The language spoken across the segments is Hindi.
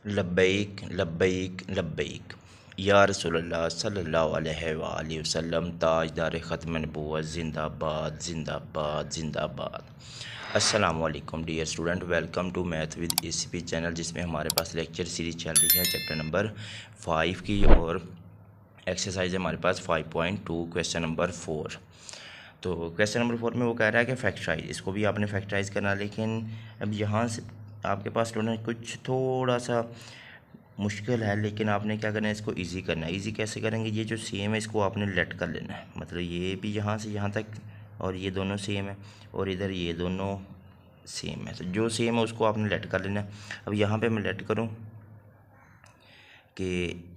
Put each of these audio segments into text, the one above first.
लब्बैक लब्बैक लब्बैक या रसूलल्लाह सल्लल्लाहु अलैहि वसल्लम ताजदार ख़त्म नबूवत ज़िंदाबाद ज़िंदाबाद ज़िंदाबाद। अस्सलामु अलैकुम dear student, welcome to math with ACP channel, जिसमें हमारे पास लेक्चर सीरीज़ चल रही है चैप्टर नंबर 5 की, और एक्सरसाइज है हमारे पास 5.2 क्वेश्चन नंबर 4। तो क्वेश्चन नंबर 4 में वो कह रहा है कि फैक्टराइज, इसको भी आपने फैक्टराइज करना, लेकिन अब यहाँ से आपके पास स्टूडेंट कुछ थोड़ा सा मुश्किल है, लेकिन आपने क्या करना है, इसको इजी करना है। इजी कैसे करेंगे, ये जो सेम है इसको आपने लेट कर लेना है, मतलब ये भी यहाँ से यहाँ तक और ये दोनों सेम है, और इधर ये दोनों सेम है, तो जो सेम है उसको आपने लेट कर लेना है। अब यहाँ पे मैं लेट करूँ कि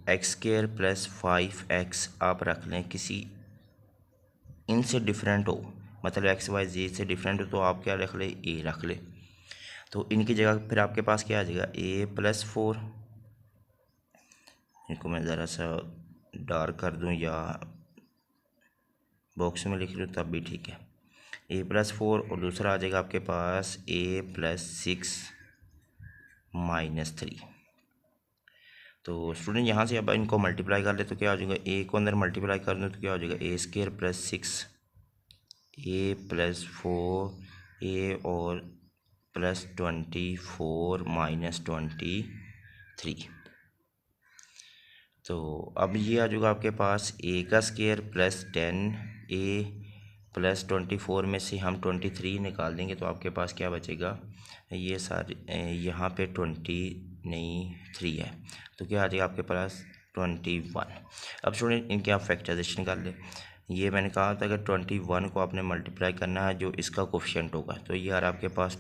x² + 5x आप रख लें किसी इनसे डिफरेंट हो, मतलब XYZ से डिफरेंट हो, तो आप क्या रख ले, a रख ले। तो इनकी जगह फिर आपके पास क्या आ जाएगा, a + 4, इनको मैं ज़रा सा डार्क कर दूं या बॉक्स में लिख लूँ तब भी ठीक है। a + 4 और दूसरा आ जाएगा आपके पास a + 6 - 3। तो स्टूडेंट यहाँ से अब इनको मल्टीप्लाई कर ले तो क्या हो जाएगा, a को अंदर मल्टीप्लाई कर दूँ तो क्या हो जाएगा, a² + 6 a + 4 a और +24 - 23। तो अब ये आ जाएगा आपके पास a² + 10 a + 24 में से हम 23 निकाल देंगे तो आपके पास क्या बचेगा, ये सारे यहाँ पे 20 नहीं 3 है, तो क्या आ जाएगा आपके पास 21। अब स्टूडेंट इनके आप फैक्टराइजेशन कर ले। ये मैंने कहा था कि 21 को आपने मल्टीप्लाई करना है जो इसका कोफिशिएंट होगा, तो ये यार आपके पास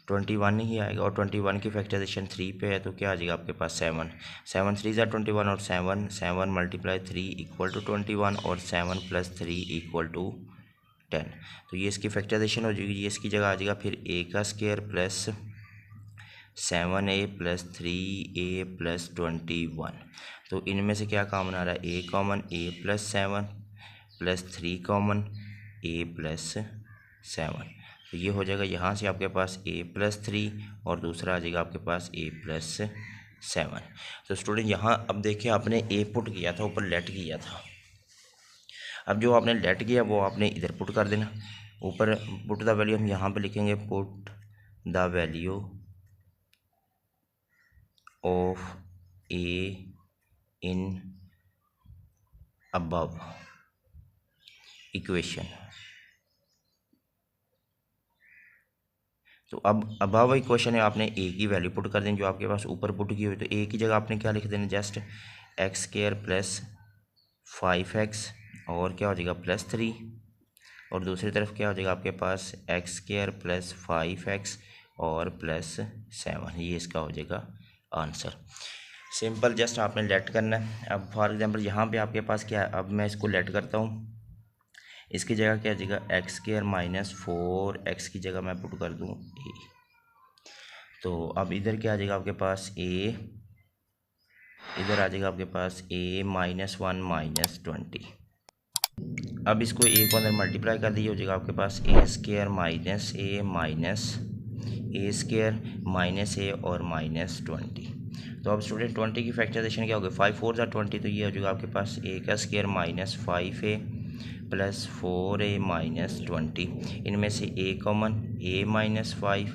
21 ही आएगा, और 21 की फैक्टराइजेशन 3 पे है, तो क्या आ जाएगा आपके पास 7 7 3 ज़ा 21, और 7 × 3 = 21, और 7 + 3 = 10। तो ये इसकी फैक्टराइजेशन हो जाएगी, ये इसकी जगह आ जाएगा फिर a² + 7a + 3a + 21। तो इनमें से क्या कॉमन आ रहा है, a common, a + 7 + 3 common, a + 7। तो ये हो जाएगा यहाँ से आपके पास a + 3 और दूसरा आ जाएगा आपके पास a + 7। तो स्टूडेंट यहाँ अब देखिए आपने a पुट किया था, ऊपर लेट किया था। अब जो आपने लेट किया वो आपने इधर पुट कर देना, ऊपर पुट द वैल्यू हम यहाँ पे लिखेंगे, put the value of a in above equation. तो अब अबव इक्वेशन है, आपने a की वैल्यू पुट कर दें जो आपके पास ऊपर पुट की हुई, तो a की जगह आपने क्या लिख देना, जस्ट x² + 5x और क्या हो जाएगा +3, और दूसरी तरफ क्या हो जाएगा आपके पास x² + 5x और +7। ये इसका हो जाएगा आंसर। सिंपल, जस्ट आपने लेट करना है। अब फॉर एग्जांपल यहाँ पे आपके पास क्या है, अब मैं इसको लेट करता हूँ, इसकी जगह क्या आ जाएगा, x² - 4x की जगह मैं पुट कर दूँ a। तो अब इधर क्या आ जाएगा आपके पास a, इधर आ जाएगा आपके पास a -1 - 20। अब इसको a को अंदर मल्टीप्लाई कर दिए, हो जाएगा आपके पास a² - a -a और -20। तो अब स्टूडेंट 20 की फैक्टराइजेशन क्या होगी, 5 4 ज़ा 20, तो ये हो जाएगा आपके पास a² - 5a + 4a -20। इनमें से a कॉमन, a -5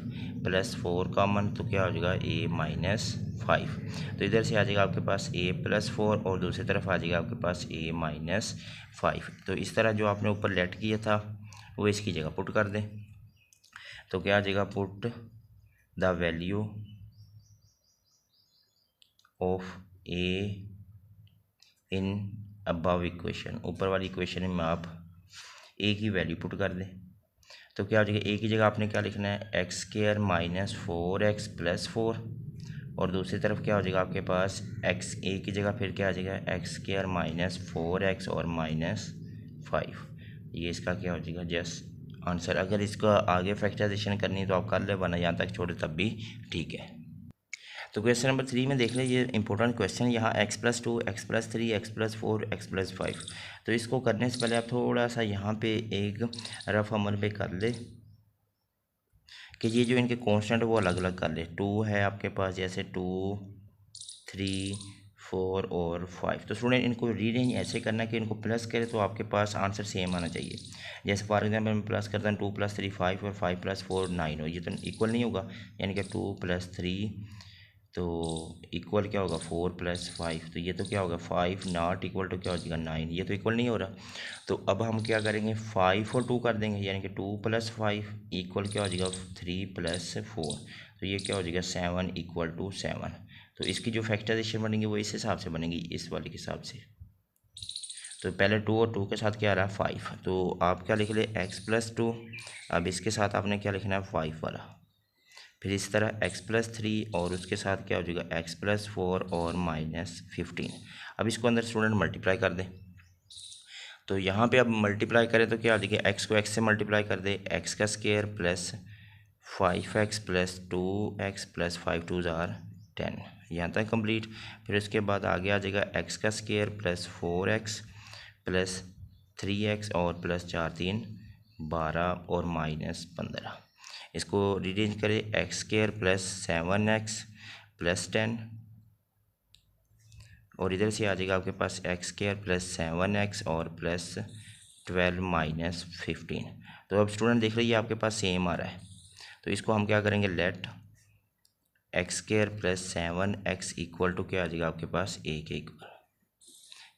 + 4 कॉमन, तो क्या हो जाएगा a -5। तो इधर से आ जाएगा आपके पास a + 4 और दूसरी तरफ आ जाएगा आपके पास a -5। तो इस तरह जो आपने ऊपर लेट किया था वो इसकी जगह पुट कर दें, तो क्या आ जाएगा, put the value of a in above equation. ऊपर वाली इक्वेशन में आप a की वैल्यू पुट कर दें, तो क्या हो जाएगा, a की जगह आपने क्या लिखना है, x² - 4x + 4, और दूसरी तरफ क्या हो जाएगा आपके पास x, a की जगह फिर क्या आ जाएगा, x² - 4x और -5। ये इसका क्या हो जाएगा जस्ट आंसर। अगर इसका आगे फैक्टराइजेशन करनी है तो आप कर ले, वरना यहाँ तक छोड़े तब भी ठीक है। तो क्वेश्चन नंबर 3 में देख लें, ये इंपॉर्टेंट क्वेश्चन, यहाँ x + 2 x + 3 x + 4 x + 5। तो इसको करने से पहले आप थोड़ा सा यहाँ पे एक रफ अमल पे कर ले कि ये जो इनके कांस्टेंट है वो अलग अलग कर ले। 2 है आपके पास, जैसे 2, 3, 4 और 5। तो स्टूडेंट इनको रीअरेंज ऐसे करना है कि इनको प्लस करें तो आपके पास आंसर सेम आना चाहिए। जैसे फॉर एग्जांपल मैं प्लस करता हूँ 2 + 3 5 और 5 + 4 9 हो, ये तो इक्वल नहीं होगा। यानी कि 2 + 3 तो इक्वल क्या होगा 4 + 5, तो ये तो क्या होगा 5 नॉट इक्वल टू क्या हो जाएगा 9, ये तो इक्वल नहीं हो रहा। तो अब हम क्या करेंगे 5 और 2 कर देंगे, यानी कि 2 + 5 इक्वल क्या हो जाएगा 3 + 4, तो ये क्या हो जाएगा 7 = 7। तो इसकी जो फैक्टराइजेशन बनेगी वो इस हिसाब से बनेगी, इस वाले के हिसाब से। तो पहले 2 और 2 के साथ क्या आ रहा है 5, तो आप क्या लिख ले x + 2। अब इसके साथ आपने क्या लिखना है 5 वाला। फिर इस तरह x + 3 और उसके साथ क्या हो जाएगा x + 4 और -15। अब इसको अंदर स्टूडेंट मल्टीप्लाई कर दें। तो यहाँ पे अब मल्टीप्लाई करें तो क्या आ जाएगा, x को x से मल्टीप्लाई कर दे, x का स्क्वायर प्लस 5x + 2x + 5 2 = 10, यहाँ तक कंप्लीट। फिर उसके बाद आगे आ जाएगा x का स्क्वायर प्लस 4x + 3x और प्लस 4 3 12 और -15। इसको रीअरेंज करें, x² + 7x + 10 और इधर से आ जाएगा आपके पास x² + 7x और प्लस 12 - 15। तो अब स्टूडेंट देख लीजिए आपके पास सेम आ रहा है, तो इसको हम क्या करेंगे late x² + 7x equal to क्या आ जाएगा आपके पास a के इक्वल।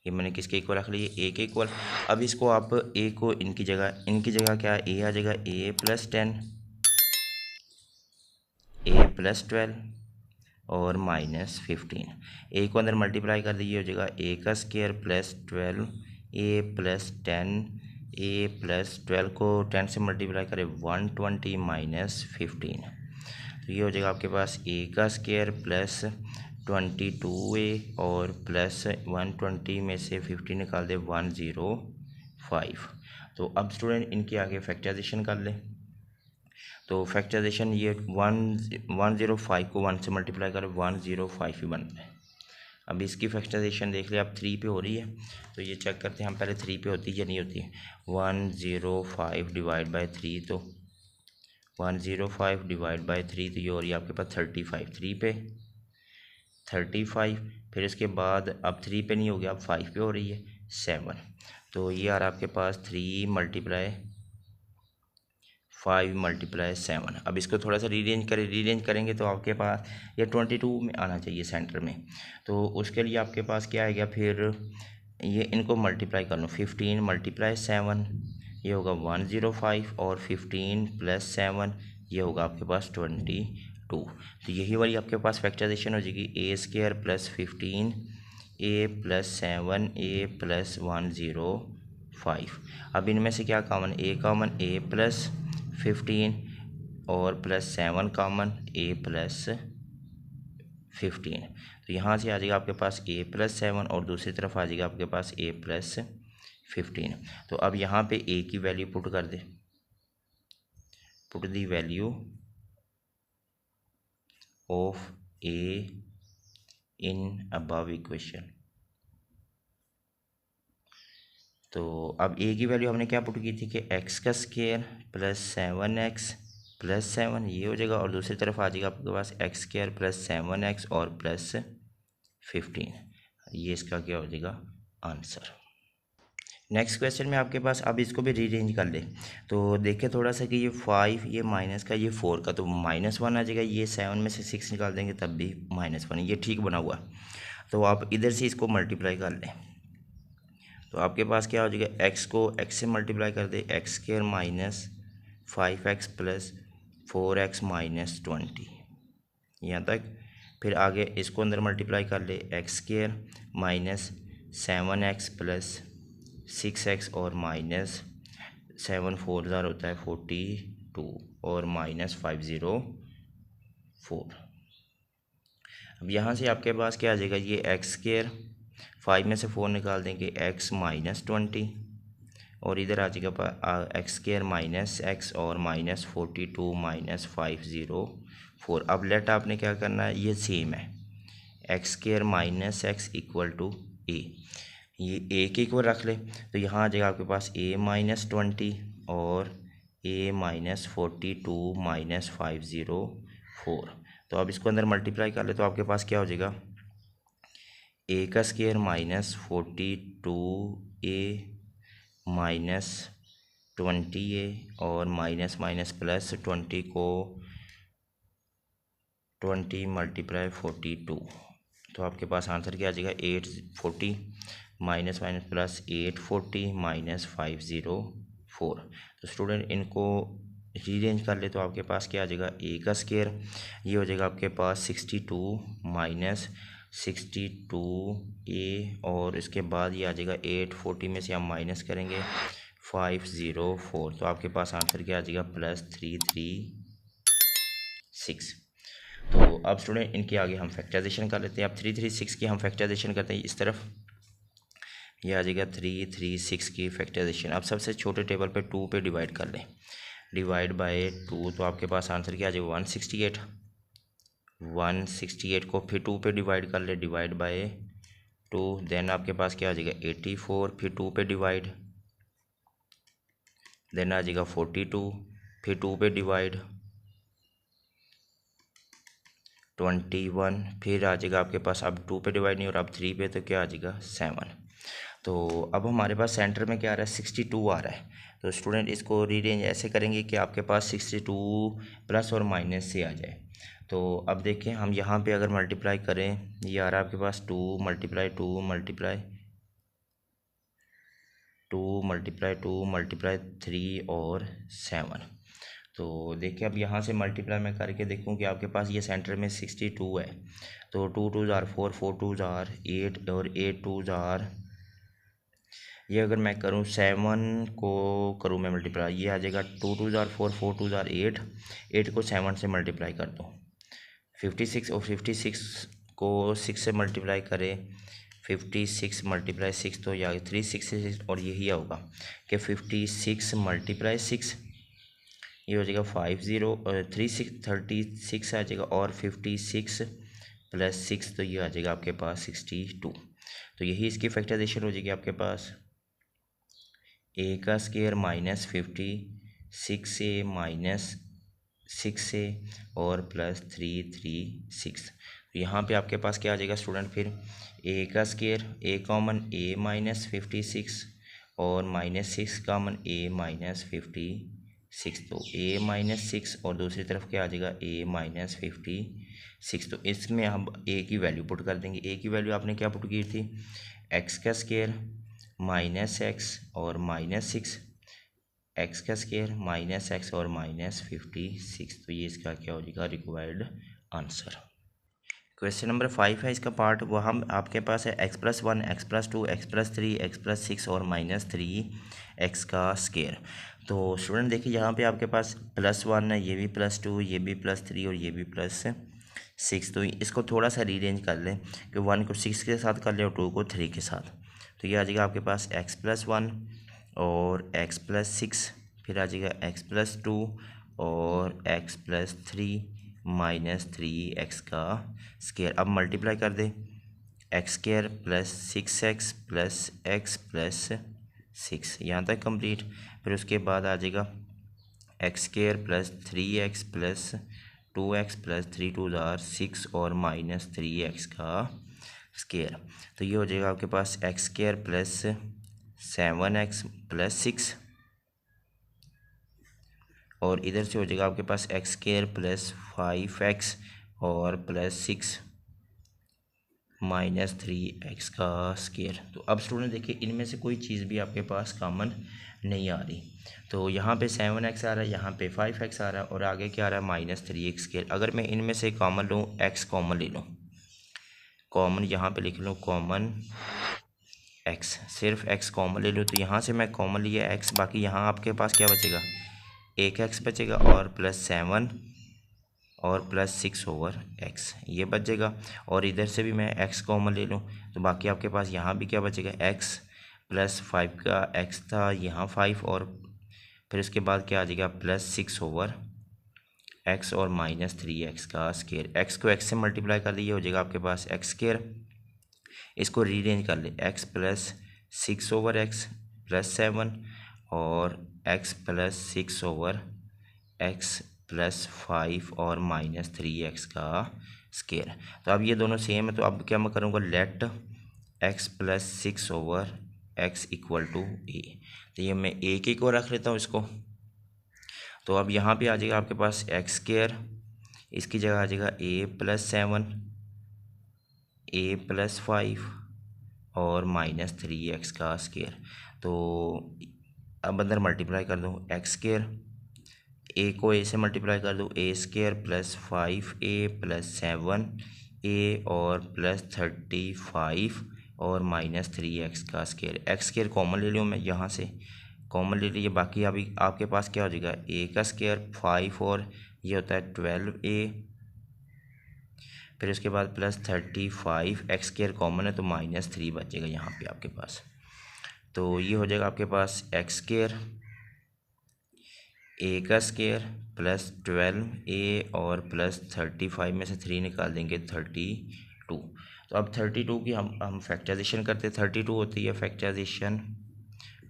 ये मैंने किसके इक्वल रख लिया a के इक्वल। अब इसको आप a को इनकी जगह क्या है a आ जाएगा a + 10 a + 12 और -15। a को अंदर मल्टीप्लाई कर दीजिए, हो जाएगा a का स्क्वायर प्लस 12 a + 10 a + 12 को 10 से मल्टीप्लाई करें 120 - 15, तो ये हो जाएगा आपके पास a का स्क्वायर प्लस 22a और प्लस 120 में से 15 निकाल दे 105। तो अब स्टूडेंट इनके आगे फैक्टराइजेशन कर ले। तो फैक्टराइजेशन ये 105 को 1 से मल्टीप्लाई करें 105 ही बनता है। अब इसकी फैक्टराइजेशन देख लिया, अब 3 पे हो रही है, तो ये चेक करते हैं हम पहले 3 पे होती है या नहीं होती है। 105 डिवाइड बाई 3, तो 105 डिवाइड बाई 3 तो ये हो रही है आपके पास 35। 3 पे 35, फिर इसके बाद अब 3 पे नहीं हो गया, अब 5 पे हो रही है 7, तो ये आ रहा है आपके पास 3 × 5 × 7। अब इसको थोड़ा सा रीअरेंज करेंगे तो आपके पास ये 22 में आना चाहिए सेंटर में। तो उसके लिए आपके पास क्या आएगा, फिर ये इनको मल्टीप्लाई कर लो, 15 × 7 ये होगा 105 और 15 + 7 ये होगा आपके पास 22। तो यही वाली आपके पास फैक्टराइजेशन हो जाएगी a² + 15 a + 7 a + 105। अब इनमें से क्या कॉमन, a कॉमन a + 15 और प्लस 7 कॉमन a + 15, तो यहाँ से आ जाएगा आपके पास a + 7 और दूसरी तरफ आ जाएगा आपके पास a + 15। तो अब यहाँ पे a की वैल्यू पुट कर दे, put the value of a in above equation. तो अब a की वैल्यू हमने क्या पुट की थी कि x का स्क्वायर प्लस 7x + 7 ये हो जाएगा, और दूसरी तरफ आ जाएगा आपके पास x² + 7x और प्लस 15, ये इसका क्या हो जाएगा आंसर। नेक्स्ट क्वेश्चन में आपके पास अब इसको भी रीअरेंज कर ले। तो देखिए थोड़ा सा कि ये 5 ये माइनस का ये 4 का, तो -1 आ जाएगा, ये 7 में से 6 निकाल देंगे तब भी -1, ये ठीक बना हुआ। तो आप इधर से इसको मल्टीप्लाई कर लें, तो आपके पास क्या हो जाएगा x को x से मल्टीप्लाई कर दे, x² - 5x + 4x - 20 यहाँ तक। फिर आगे इसको अंदर मल्टीप्लाई कर ले, x² - 7x + 6x और -7 4 ज़ार होता है 42 और -504। अब यहाँ से आपके पास क्या आ जाएगा, ये x² 5 में से 4 निकाल देंगे x - 20 और इधर आ जाएगा x² - x और -42 -504। अब लेट आपने क्या करना है, ये सेम है x² - x equal to a, ये a के इक्वल रख ले, तो यहाँ आ जाएगा आपके पास a - 20 और a माइनस 42 माइनस 504। तो अब इसको अंदर मल्टीप्लाई कर ले तो आपके पास क्या हो जाएगा, a का square minus 42a minus 20a और माइनस माइनस प्लस 20 को 20 मल्टीप्लाई 42। तो आपके पास आंसर क्या आ जाएगा, 840 माइनस माइनस प्लस 840 माइनस 504। तो स्टूडेंट इनको रीअरेंज कर ले तो आपके पास क्या आ जाएगा, ए का स्क्वायर ये हो जाएगा आपके पास 62 माइनस 62a और इसके बाद ये आ जाएगा 840 में से हम माइनस करेंगे 504। तो आपके पास आंसर क्या आ जाएगा, प्लस 336। तो अब स्टूडेंट इनके आगे हम फैक्टराइजेशन कर लेते हैं। अब 336 की हम फैक्टराइजेशन करते हैं इस तरफ, ये आ जाएगा 336 की फैक्टराइजेशन। अब सबसे छोटे टेबल पे 2 पे डिवाइड कर लें, डिवाइड बाय 2 तो आपके पास आंसर क्या आ जाएगा 168। 168 को फिर 2 पे डिवाइड कर ले, डिवाइड बाय 2, देन आपके पास क्या आ जाएगा 84, फिर 2 पे डिवाइड, देन आ जाएगा 42, फिर 2 पे डिवाइड 21, फिर आ जाएगा आपके पास अब 2 पे डिवाइड नहीं और अब 3 पे, तो क्या आ जाएगा 7। तो अब हमारे पास सेंटर में क्या आ रहा है 62 आ रहा है। तो स्टूडेंट इसको रीअरेंज ऐसे करेंगे कि आपके पास 62 प्लस और माइनस से आ जाए। तो अब देखें हम यहाँ पे अगर मल्टीप्लाई करें, ये आ रहा है आपके पास 2 मल्टीप्लाई 2 मल्टीप्लाई 2 मल्टीप्लाई 2 मल्टीप्लाई 3 और 7। तो देखिए अब यहाँ से मल्टीप्लाई मैं करके देखूँ कि आपके पास ये सेंटर में 62 है। तो 2 2 जार 4, 4 2 जार 8 और 8 2 जार, ये अगर मैं करूँ 7 को करूँ मैं मल्टीप्लाई, ये आ जाएगा 2 2 जार 4, 4 2 जार 8, 8 को 7 से मल्टीप्लाई कर दो 56 और 56 को 6 से मल्टीप्लाई करें 56 मल्टीप्लाई 6 तो या 366 और यही होगा कि 56 मल्टीप्लाई 6 ये हो जाएगा 36 आ जाएगा और 56 प्लस 6 तो ये आ जाएगा आपके पास 62। तो यही इसकी फैक्टराइजेशन हो जाएगी आपके पास a का square minus 56a minus 6a और प्लस 336। तो यहाँ पे आपके पास क्या आ जाएगा स्टूडेंट, फिर a का square a common a minus 56 और माइनस 6 कॉमन a माइनस 56। तो a माइनस 6 और दूसरी तरफ क्या आ जाएगा a माइनस 56। तो इसमें हम a की वैल्यू पुट कर देंगे। a की वैल्यू आपने क्या पुट की थी, x का स्क्वायर माइनस x और माइनस 6, x का स्क्वायर माइनस x और माइनस 56। तो ये इसका क्या हो जाएगा रिक्वायर्ड आंसर। क्वेश्चन नंबर 5 है इसका पार्ट, वो हम आपके पास है x+1 x+2 x+3 x+6 और -3x का स्क्वायर। तो स्टूडेंट देखिए यहाँ पे आपके पास +1 है, ये भी +2, ये भी +3 और ये भी +6। तो इसको थोड़ा सा रीअरेंज कर लें कि 1 को 6 के साथ कर लें और 2 को 3 के साथ। तो ये आ जाएगा आपके पास x+1 और x+6, फिर आ जाएगा x+2 और x+3 -3x का स्क्वायर। अब मल्टीप्लाई कर दे x square plus 6x plus x plus 6, यहाँ तक कंप्लीट। फिर उसके बाद आ जाएगा x square plus 3x plus 2x plus 3 2 जार 6 और -3x का स्क्वायर। तो ये हो जाएगा आपके पास x square plus 7x plus 6 और इधर से हो जाएगा आपके पास एक्स स्क्वायर प्लस 5x और प्लस 6 -3x का स्क्वायर। तो अब स्टूडेंट देखिए इनमें से कोई चीज़ भी आपके पास कॉमन नहीं आ रही। तो यहाँ पे 7x आ रहा है, यहाँ पे 5x आ रहा है और आगे क्या आ रहा है -3x स्क्वायर। अगर मैं इनमें से कॉमन लूँ, x कॉमन ले लूँ, कॉमन यहाँ पे लिख लूँ कॉमन x, सिर्फ x कॉमन ले लूँ। तो यहाँ से मैं कॉमन लिया x, बाकी यहाँ आपके पास क्या बचेगा, एक x बचेगा और प्लस 7 और प्लस 6 ओवर x ये बच जाएगा। और इधर से भी मैं x कॉमन ले लूँ तो बाकी आपके पास यहाँ भी क्या बचेगा, x प्लस 5 का x था यहाँ 5 और फिर उसके बाद क्या आ जाएगा प्लस 6 ओवर x और -3x का स्क्वायर। x को x से मल्टीप्लाई कर दिए हो जाएगा आपके पास x स्क्वायर। इसको रीअरेंज कर ले x plus 6 over x plus 7 और x plus 6 over x plus 5 और माइनस 3x का स्केयर। तो अब ये दोनों सेम है, तो अब क्या मैं करूँगा, let x plus 6 over x equal to a. तो ये मैं ए की को रख लेता हूँ इसको। तो अब यहाँ पे आ जाएगा आपके पास एक्स स्केयर, इसकी जगह आ जाएगा ए प्लस 7 ए प्लस 5 और माइनस 3x का स्केयर। तो अब अंदर मल्टीप्लाई कर दूँ एक्स स्केयर, ए को ए से मल्टीप्लाई कर दूँ, ए square plus 5a plus 7a और प्लस 35 और माइनस 3x का स्केयर। एक्स स्केयर कॉमन ले लूँ मैं, यहाँ से कॉमन ले लीजिए, बाकी अभी आपके पास क्या हो जाएगा, ए का स्केयर 5 और ये होता है 12a, फिर उसके बाद प्लस 35, एक्स स्केयर कॉमन है तो माइनस 3 बचेगा यहाँ पे आपके पास। तो ये हो जाएगा आपके पास एक्स स्केयर ए का स्केयर प्लस 12a और प्लस 35 में से 3 निकाल देंगे 32। तो अब 32 की हम फैक्टराइजेशन करते हैं। 32 होती है फैक्टराइजेशन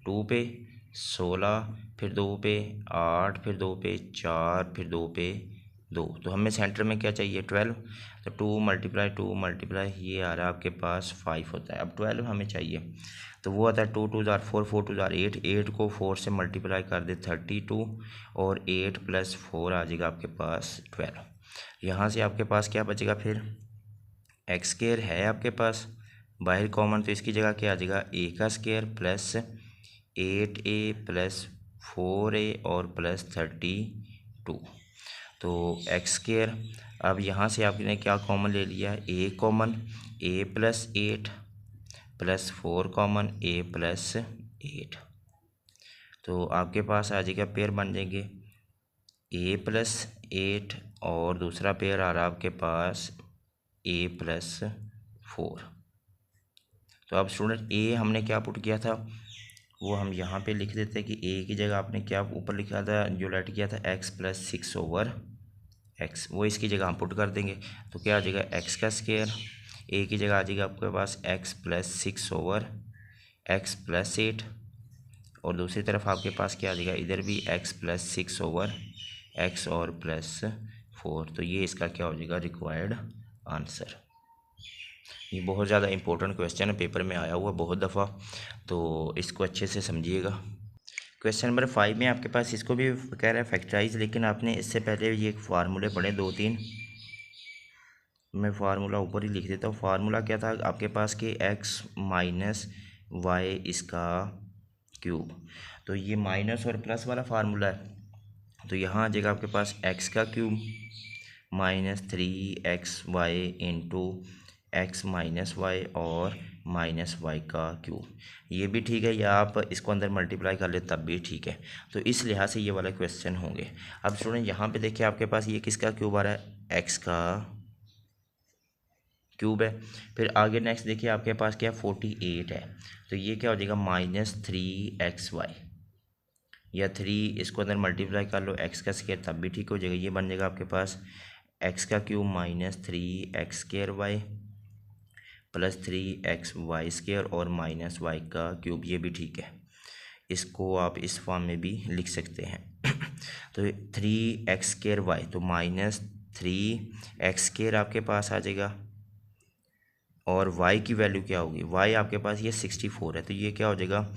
2 पे 16, फिर 2 पे 8, फिर 2 पे 4, फिर 2 पे 2। तो हमें सेंटर में क्या चाहिए, 12। तो 2 मल्टीप्लाई ये आ रहा है आपके पास 5 होता है। अब 12 हमें चाहिए, तो वो आता है 2 2 जार 4, 4 2 जार 8, 8 को 4 से मल्टीप्लाई कर दे 32 और 8 प्लस 4 आ जाएगा आपके पास 12। यहाँ से आपके पास क्या बचेगा, फिर एक्स स्केयर है आपके पास बाहर कॉमन, तो इसकी जगह क्या आ जाएगा, ए का square plus 8a plus 4a और प्लस 32। तो एक्स स्केयर, अब यहाँ से आपने क्या कॉमन ले लिया, ए कॉमन, ए प्लस 8 प्लस 4 कॉमन, ए प्लस 8। तो आपके पास आ जाएगा पेयर बन जाएंगे ए प्लस 8 और दूसरा पेयर आ रहा है आपके पास ए प्लस 4। तो अब स्टूडेंट ए हमने क्या पुट किया था, वो हम यहाँ पे लिख देते हैं कि ए की जगह आपने क्या ऊपर लिखा था, जो लेट किया था एक्स प्लस 6 ओवर एक्स, वो इसकी जगह हम पुट कर देंगे। तो क्या आ जाएगा, एक्स का स्केयर ए की जगह आ जाएगा आपके पास x plus 6 over x plus 8, और दूसरी तरफ आपके पास क्या आ जाएगा, इधर भी एक्स प्लस 6 ओवर एक्स और प्लस 4। तो ये इसका क्या हो जाएगा, रिक्वायर्ड आंसर। ये बहुत ज़्यादा इंपॉर्टेंट क्वेश्चन है, पेपर में आया हुआ बहुत दफ़ा, तो इसको अच्छे से समझिएगा। क्वेश्चन नंबर 5 में आपके पास इसको भी कह रहा है फैक्टराइज, लेकिन आपने इससे पहले ये फार्मूले पढ़े 2-3, मैं फार्मूला ऊपर ही लिख देता हूँ। फार्मूला क्या था आपके पास कि एक्स माइनस वाई इसका क्यूब, तो ये माइनस और प्लस वाला फार्मूला है। तो यहाँ आ जाएगा आपके पास एक्स का cube minus 3xy into x minus y और माइनस वाई का क्यूब, ये भी ठीक है, या आप इसको अंदर मल्टीप्लाई कर ले तब भी ठीक है। तो इस लिहाज से ये वाला क्वेश्चन होंगे। अब स्टूडेंट यहाँ पे देखिए आपके पास ये किसका क्यूब आ रहा है, एक्स का क्यूब है। फिर आगे नेक्स्ट देखिए आपके पास क्या 48 है, तो ये क्या हो जाएगा माइनस 3xy, या 3 इसको अंदर मल्टीप्लाई कर लो एक्स का स्केयर तब भी ठीक हो जाएगा। ये बन जाएगा आपके पास एक्स का cube minus 3x square y plus 3x y square और माइनस वाई का क्यूब, ये भी ठीक है। इसको आप इस फॉर्म में भी लिख सकते हैं। तो 3x स्केयर वाई, तो माइनस 3x स्केयर आपके पास आ जाएगा, और y की वैल्यू क्या होगी, y आपके पास ये 64 है, तो ये क्या हो जाएगा,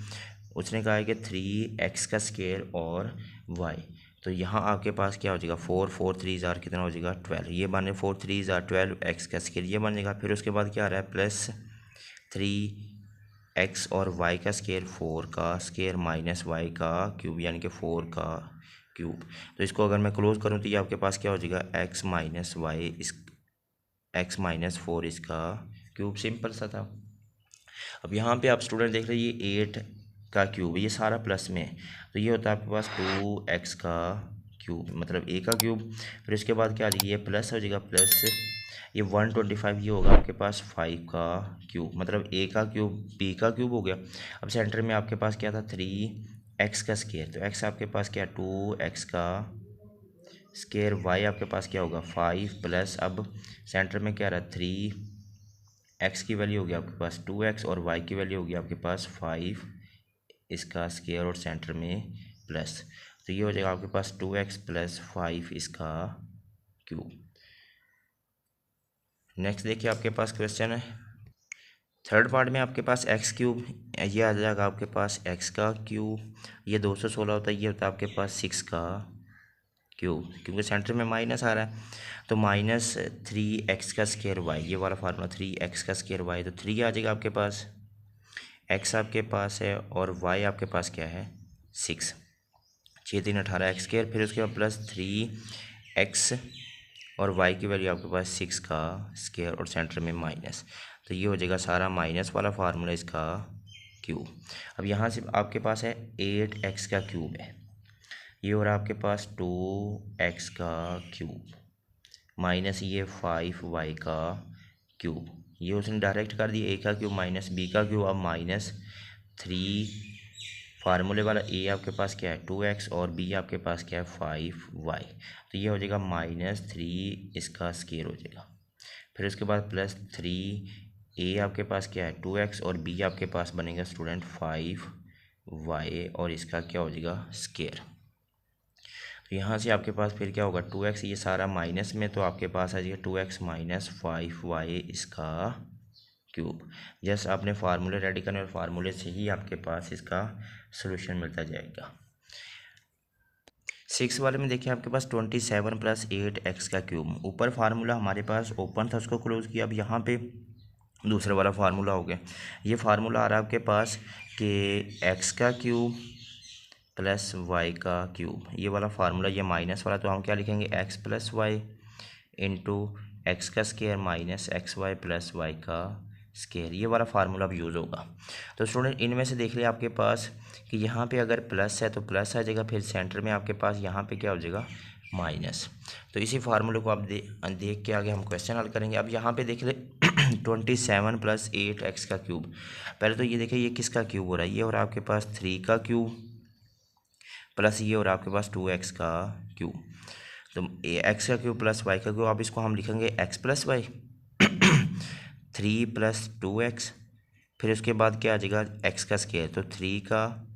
उसने कहा है कि 3x का स्केयर और y, तो यहाँ आपके पास क्या हो जाएगा 4 4 3 जार कितना हो जाएगा 12, ये बने 4 3 जार 12 x का स्केयर ये बन जाएगा। फिर उसके बाद क्या आ रहा है प्लस 3x और y का स्केयर 4 का स्केयर माइनस y का क्यूब, यानी कि 4 का क्यूब। तो इसको अगर मैं क्लोज करूँ तो ये आपके पास क्या हो जाएगा x माइनस वाई इस x माइनस 4 इसका क्यूब, सिंपल सा था। अब यहाँ पे आप स्टूडेंट देख रहे हैं ये 8 का क्यूब, ये सारा प्लस में है, तो ये होता है आपके पास 2x का क्यूब, मतलब a का क्यूब। फिर उसके बाद क्या आ जाएगी, ये प्लस हो जाएगा, प्लस ये 125, ये होगा आपके पास 5 का क्यूब, मतलब a का क्यूब b का क्यूब हो गया। अब सेंटर में आपके पास क्या था 3x का स्केयर, तो x आपके पास क्या 2x का स्केयर, y आपके पास क्या होगा 5 प्लस, अब सेंटर में क्या रहा 3x की वैल्यू होगी आपके पास 2x, और y की वैल्यू होगी आपके पास 5 इसका स्केयर, और सेंटर में प्लस, तो ये हो जाएगा आपके पास 2x प्लस 5 इसका क्यूब। नेक्स्ट देखिए आपके पास क्वेश्चन है थर्ड पार्ट में आपके पास x क्यूब, ये आ जाएगा आपके पास x का क्यूब, ये 216 होता है, ये होता है आपके पास 6 का क्यूब, क्योंकि सेंटर में माइनस आ रहा है तो माइनस 3x का स्क्वायर y, ये वाला फार्मूला 3x का स्क्वायर y, तो 3 आ जाएगा आपके पास, x आपके पास है और y आपके पास क्या है 6, 6 3 18 x स्क्वायर, फिर उसके बाद प्लस 3x और y की वैल्यू आपके पास 6 का स्क्वायर और सेंटर में माइनस, तो ये हो जाएगा सारा माइनस वाला फार्मूला इसका क्यूब। अब यहाँ से आपके पास है 8x का क्यूब है, ये हो रहा है आपके पास 2x का क्यूब माइनस ये 5y का क्यूब, ये उसने डायरेक्ट कर दिया a का क्यूब माइनस b का क्यूब, अब माइनस 3 फार्मूले वाला a आपके पास क्या है 2x और b आपके पास क्या है 5y, तो ये हो जाएगा -3 इसका स्क्वायर हो जाएगा, फिर उसके बाद प्लस 3a आपके पास क्या है 2x और b आपके पास बनेगा स्टूडेंट 5y और इसका क्या हो जाएगा स्क्वायर। तो यहाँ से आपके पास फिर क्या होगा 2x, ये सारा माइनस में, तो आपके पास आ जाएगा 2x माइनस 5y इसका क्यूब। जस्ट आपने फार्मूले रेडी करने और फार्मूले से ही आपके पास इसका सॉल्यूशन मिलता जाएगा। 6 वाले में देखिए आपके पास 27 प्लस 8x का क्यूब, ऊपर फार्मूला हमारे पास ओपन था उसको क्लोज किया, अब यहाँ पे दूसरा वाला फार्मूला हो गया, ये फार्मूला आ रहा है आपके पास कि x का क्यूब प्लस y का क्यूब, ये वाला फार्मूला, ये माइनस वाला, तो हम क्या लिखेंगे x plus y into x का square minus x y plus y का स्क्वायर, ये वाला फार्मूला अब यूज़ होगा। तो स्टूडेंट इनमें से देख लिया आपके पास कि यहाँ पे अगर प्लस है तो प्लस आ जाएगा, फिर सेंटर में आपके पास यहाँ पे क्या हो जाएगा माइनस, तो इसी फार्मूले को आप देख के आगे हम क्वेश्चन हल करेंगे। अब यहाँ पे देख ले 27 प्लस 8x का क्यूब, पहले तो ये देखिए ये किसका क्यूब हो रहा है, ये हो रहा है आपके पास 3 का क्यूब प्लस ये हो रहा है आपके पास 2x का क्यूब, तो x का क्यूब प्लस y का क्यूब, अब इसको हम लिखेंगे x plus Y 3 plus 2x, फिर उसके बाद क्या आ जाएगा x का स्क्वायर, तो 3 का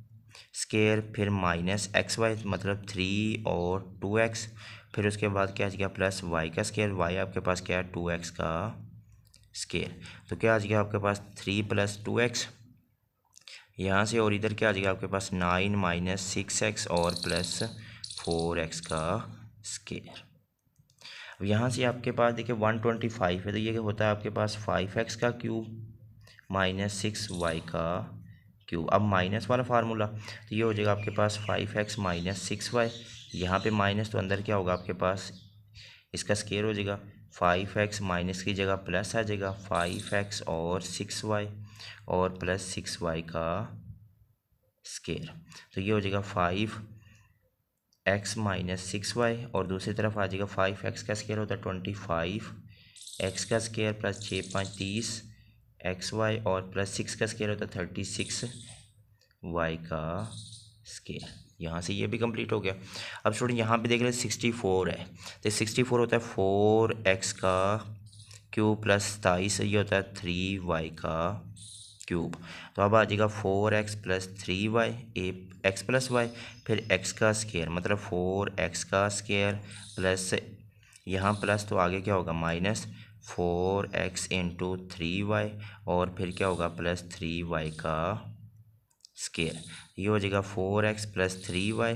स्क्वायर फिर माइनस एक्स वाई मतलब 3 और 2x, फिर उसके बाद क्या आ जाएगा प्लस y का स्क्वायर, y आपके पास क्या है 2x का स्क्वायर, तो क्या आ जाएगा आपके पास 3 प्लस 2x यहाँ से, और इधर क्या आ जाएगा आपके पास 9 माइनस 6x और प्लस 4x का स्क्वायर। अब यहाँ से आपके पास देखिए 125 है, तो ये होता है आपके पास 5x का क्यूब माइनस 6y का क्यूब, अब माइनस वाला फार्मूला, तो ये हो जाएगा आपके पास 5x माइनस 6y, यहाँ पे माइनस तो अंदर क्या होगा आपके पास इसका स्क्वायर हो जाएगा, 5x माइनस की जगह प्लस आ जाएगा 5x और 6y और प्लस 6y का स्क्वायर, तो ये हो जाएगा 5x माइनस 6y और दूसरी तरफ आ जाएगा 5x का स्क्वायर होता है 25x का स्क्वायर प्लस 6 5 30 xy और प्लस 6 का स्क्वायर होता है 36y का स्क्वायर। यहाँ से ये भी कंप्लीट हो गया। अब स्टूडेंट यहाँ पे देख रहे 64 है, तो 64 होता है 4x का क्यूब प्लस 27, ये होता है 3y का क्यूब, तो अब आ जाएगा 4x plus 3y x plus y, फिर x का स्क्वायर मतलब 4x का स्क्वायर प्लस यहाँ प्लस तो आगे क्या होगा माइनस 4x इंटू 3y और फिर क्या होगा प्लस 3y का स्क्वायर, ये हो जाएगा 4x प्लस 3y,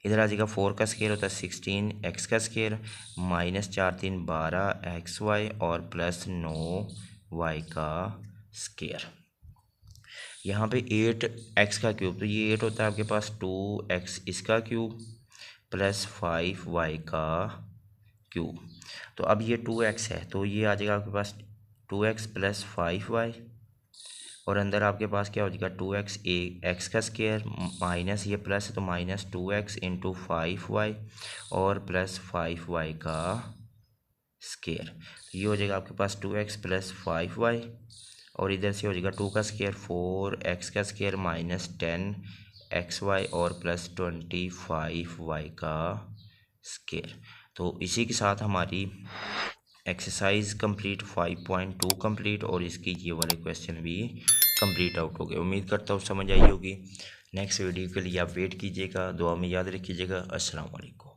इधर आ जाएगा 4 का स्क्वायर होता है 16x का स्क्वायर माइनस 4 3 12xy और प्लस 9y का स्क्वायर। यहाँ पे 8x का क्यूब, तो ये 8 होता है आपके पास 2x इसका क्यूब प्लस 5y का क्यूब, तो अब ये 2x है तो ये आ जाएगा आपके पास 2x प्लस 5y और अंदर आपके पास क्या हो जाएगा 2x x का स्क्वायर माइनस ये प्लस है तो माइनस 2x इंटू 5y और प्लस 5y का स्क्वायर, ये हो जाएगा आपके पास 2x प्लस 5y और इधर से हो जाएगा 2 का स्क्वायर 4x का स्क्वायर माइनस 10xy और प्लस 25y का स्क्वायर। तो इसी के साथ हमारी एक्सरसाइज कंप्लीट 5.2 कंप्लीट और इसकी ये वाले क्वेश्चन भी कंप्लीट आउट हो गए। उम्मीद करता हूँ समझ आई होगी। नेक्स्ट वीडियो के लिए आप वेट कीजिएगा, दुआ में याद रखिएगा। अस्सलाम वालेकुम।